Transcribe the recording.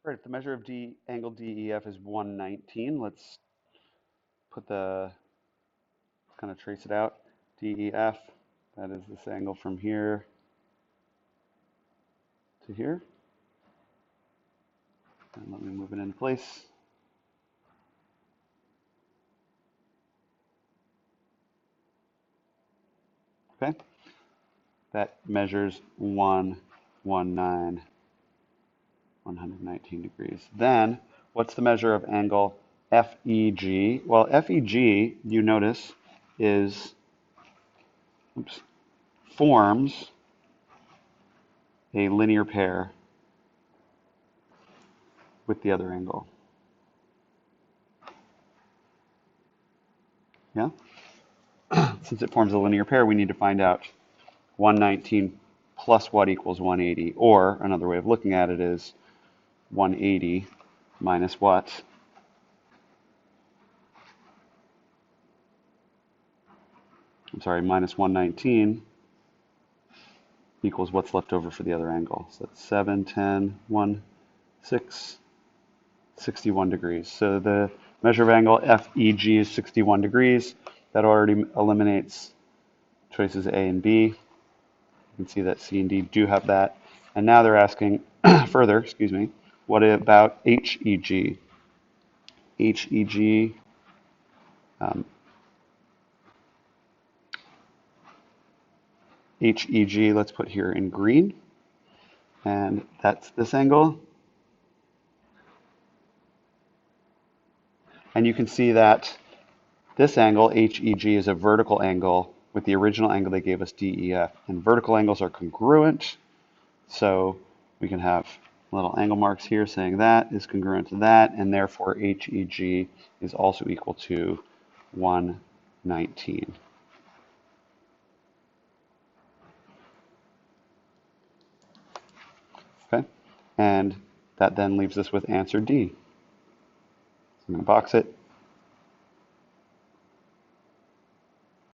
All right, the measure of angle DEF is 119. Let's kind of trace it out. DEF, that is this angle from here to here. And let me move it into place. Okay, that measures 119 degrees. Then, what's the measure of angle FEG? Well, FEG, you notice, forms a linear pair with the other angle. Yeah? Since it forms a linear pair, we need to find out 119 plus what equals 180. Or another way of looking at it is 180 minus what? I'm sorry, minus 119 equals what's left over for the other angle. So that's 7, 10, 1, 6, 61 degrees. So the measure of angle FEG is 61 degrees. That already eliminates choices A and B. You can see that C and D do have that. And now they're asking further, what about HEG? HEG, HEG, let's put here in green. And that's this angle. And you can see that this angle, HEG, is a vertical angle with the original angle they gave us, DEF. And vertical angles are congruent. So we can have little angle marks here saying that is congruent to that, and therefore HEG is also equal to 119. Okay, and that then leaves us with answer D. So I'm going to box it.